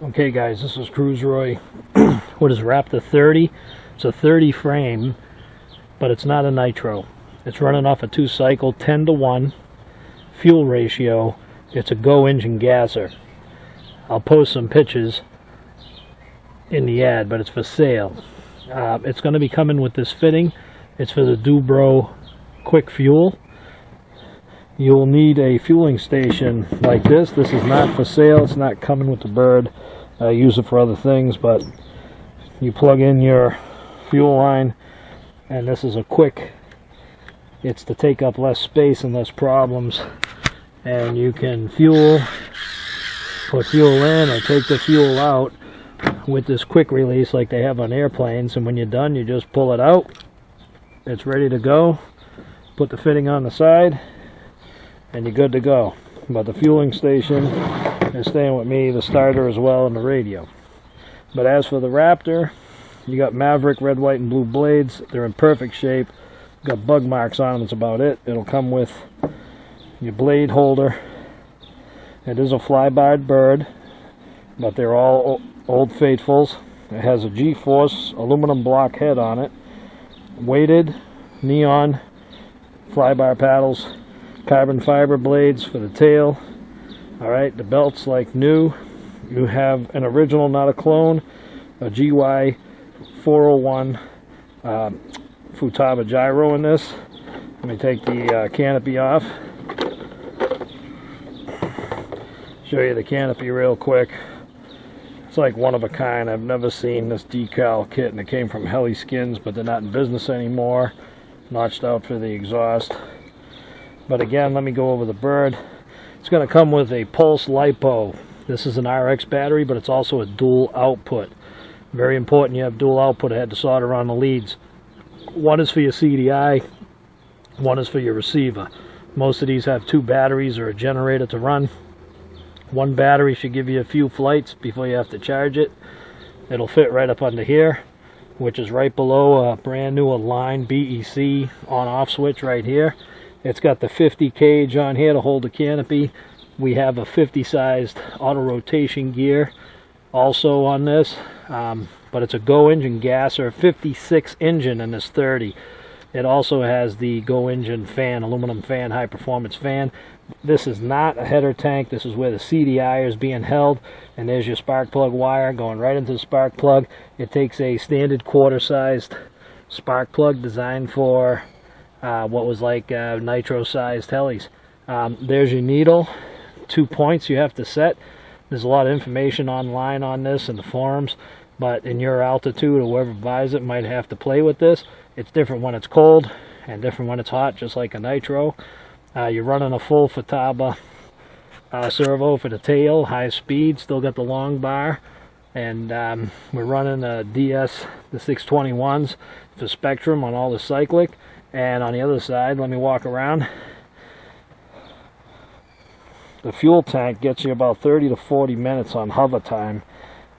Okay guys, this is Cruise Roy with his Raptor 30. It's a 30 frame, but it's not a nitro. It's running off a 2-cycle 10-to-1 fuel ratio. It's a Go engine gasser. I'll post some pictures in the ad, but it's for sale. It's going to be coming with this fitting. It's for the Dubro quick fuel. You'll need a fueling station like this. This is not for sale. It's not coming with the bird. I use it for other things, but you plug in your fuel line, and this is a quick. It's to take up less space and less problems, and you can put fuel in or take the fuel out with this quick release like they have on airplanes. And when you're done, you just pull it out. It's ready to go. Put the fitting on the side, and you're good to go. But the fueling station is staying with me, the starter as well, and the radio. But as for the Raptor, you got Maverick red, white, and blue blades. They're in perfect shape. Got bug marks on them. That's about it. It'll come with your blade holder. It is a fly-barred bird, but they're all old faithfuls. It has a G-force aluminum block head on it, weighted neon fly-bar paddles, carbon fiber blades for the tail. Alright, the belt's like new. You have an original, not a clone, a GY 401 Futaba gyro in this. Let me take the canopy off. Show you the canopy real quick. It's like one of a kind. I've never seen this decal kit, and it came from Heli Skins, but they're not in business anymore. Notched out for the exhaust. But again, let me go over the bird. It's going to come with a pulse LiPo. This is an RX battery, but it's also a dual output. Very important you have dual output. I had to solder on the leads. One is for your CDI, one is for your receiver. Most of these have 2 batteries or a generator to run. One battery should give you a few flights before you have to charge it. It'll fit right up under here, which is right below a brand new Align BEC on-off switch right here. It's got the 50 cage on here to hold the canopy. We have a 50 sized auto rotation gear also on this, but it's a Go engine gasser, 56 engine in this 30. It also has the Go engine fan, aluminum fan, high performance fan. This is not a header tank. This is where the CDI is being held, and there's your spark plug wire going right into the spark plug. It takes a standard quarter sized spark plug designed for what was like nitro sized helis. There's your needle, 2 points you have to set. There's a lot of information online on this in the forums, but in your altitude or whoever buys it might have to play with this. It's different when it's cold and different when it's hot, just like a nitro. You're running a full Futaba servo for the tail, high speed, still got the long bar, and we're running a DS, the 621s for Spectrum on all the cyclic. And on the other side, let me walk around. The fuel tank gets you about 30 to 40 minutes on hover time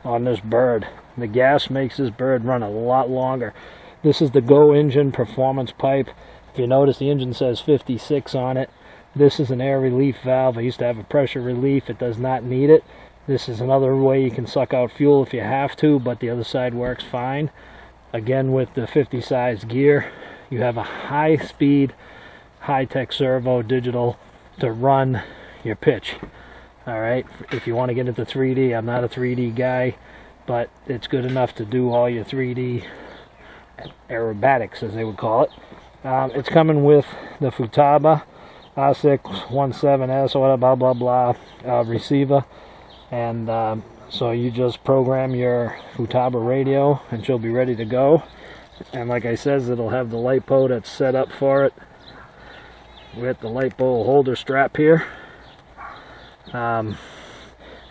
on this bird. The gas makes this bird run a lot longer. This is the Go engine performance pipe. If you notice, the engine says 56 on it. This is an air relief valve. I used to have a pressure relief. It does not need it. This is another way you can suck out fuel if you have to, but the other side works fine. Again, with the 50 size gear, you have a high-speed, high-tech servo digital to run your pitch. Alright, if you want to get into 3D, I'm not a 3D guy, but it's good enough to do all your 3D aerobatics, as they would call it. It's coming with the Futaba R617S or blah blah blah receiver, and so you just program your Futaba radio and she'll be ready to go. And like I said, it'll have the LiPo that's set up for it with the LiPo holder strap here. And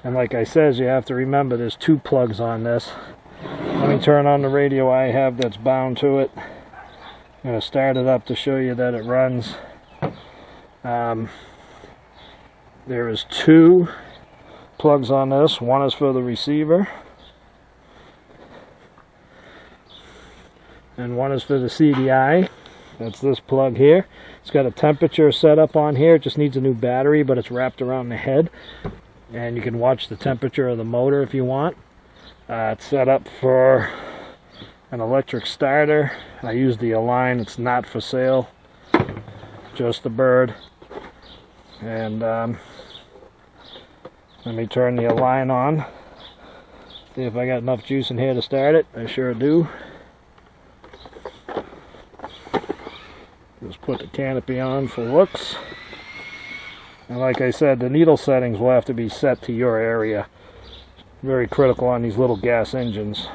like I said, you have to remember there's 2 plugs on this. Let me turn on the radio I have that's bound to it. I'm going to start it up to show you that it runs. There is 2 plugs on this. One is for the receiver, and one is for the CDI. That's this plug here. It's got a temperature set up on here. It just needs a new battery, but it's wrapped around the head. and you can watch the temperature of the motor if you want. It's set up for an electric starter. I use the Align. It's not for sale, just the bird. And let me turn the Align on, see if I got enough juice in here to start it. I sure do. Just put the canopy on for looks. And like I said, the needle settings will have to be set to your area. Very critical on these little gas engines.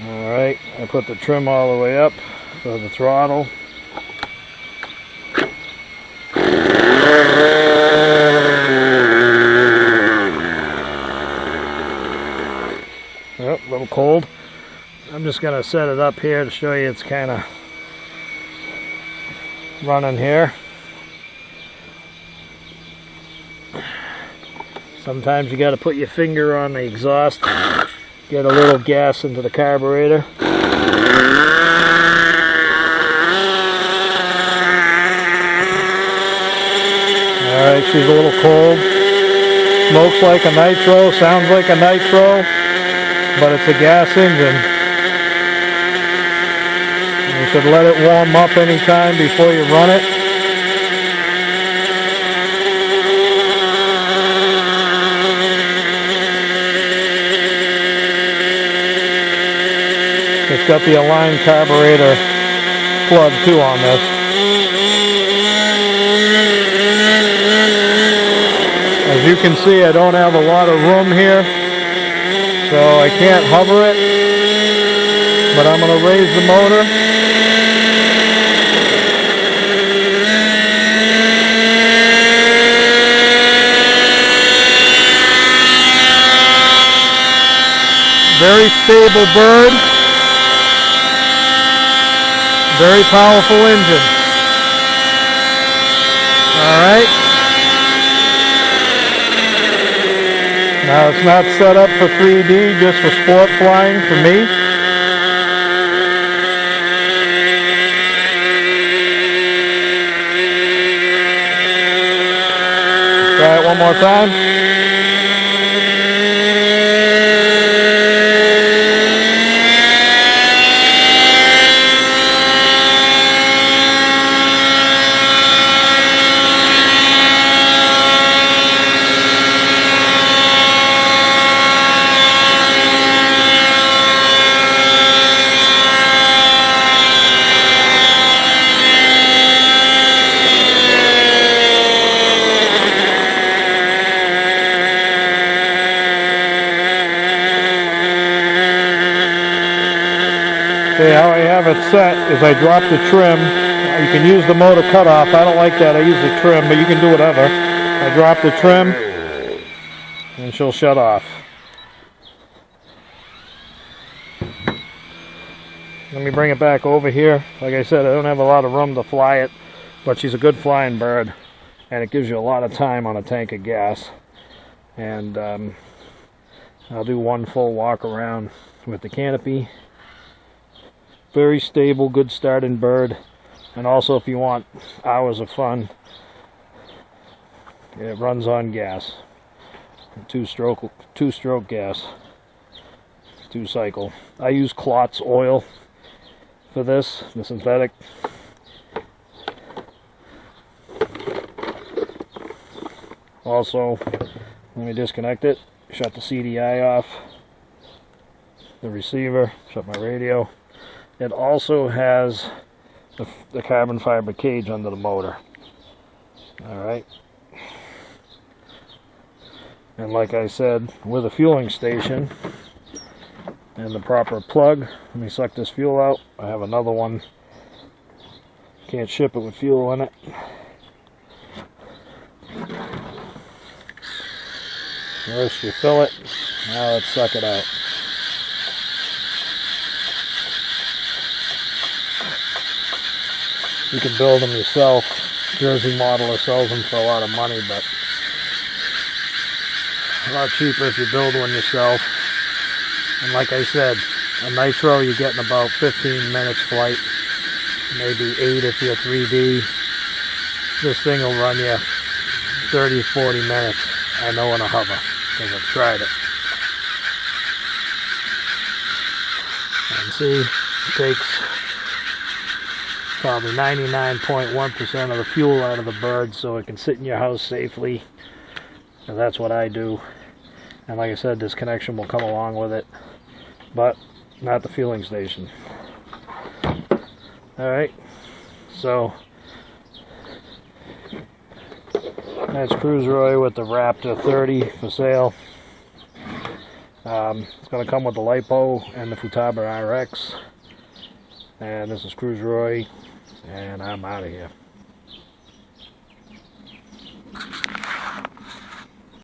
Alright, I put the trim all the way up for the throttle. Yep, a little cold. I'm just going to set it up here to show you it's kind of running here. Sometimes you got to put your finger on the exhaust, get a little gas into the carburetor. Alright, she's a little cold. Smokes like a nitro, sounds like a nitro, but it's a gas engine. You should let it warm up anytime before you run it. It's got the Align carburetor plug too on this. As you can see, I don't have a lot of room here, so I can't hover it, but I'm going to raise the motor. Very stable bird. Very powerful engine. Alright. Now it's not set up for 3D, just for sport flying for me. Try it one more time. Okay, how I have it set is I drop the trim. You can use the motor cutoff. I don't like that. I use the trim, but you can do whatever. I drop the trim and she'll shut off. Let me bring it back over here. Like I said, I don't have a lot of room to fly it, but she's a good flying bird, and it gives you a lot of time on a tank of gas. And I'll do one full walk around with the canopy. Very stable, good starting bird. And also, if you want hours of fun, it runs on gas. Two-stroke gas. 2-cycle. I use Klotz oil for this, the synthetic. Also, let me disconnect it, shut the CDI off, the receiver, shut my radio. It also has the carbon fiber cage under the motor. Alright. And like I said, with a fueling station and the proper plug, let me suck this fuel out. I have another one. Can't ship it with fuel in it. First you fill it, now let's suck it out. You can build them yourself. Jersey Modeler sells them for a lot of money, but a lot cheaper if you build one yourself. And like I said, a nitro you get in about 15 minutes flight, maybe 8 if you're 3D. This thing will run you 30 to 40 minutes, I know in a hover, because I've tried it. And see, it takes probably 99.1% of the fuel out of the bird so it can sit in your house safely. And that's what I do. And like I said, this connection will come along with it, but not the fueling station. Alright, so that's Cruiseroi with the Raptor 30 for sale. It's going to come with the LiPo and the Futaba RX. And this is Cruiseroi, and I'm out of here.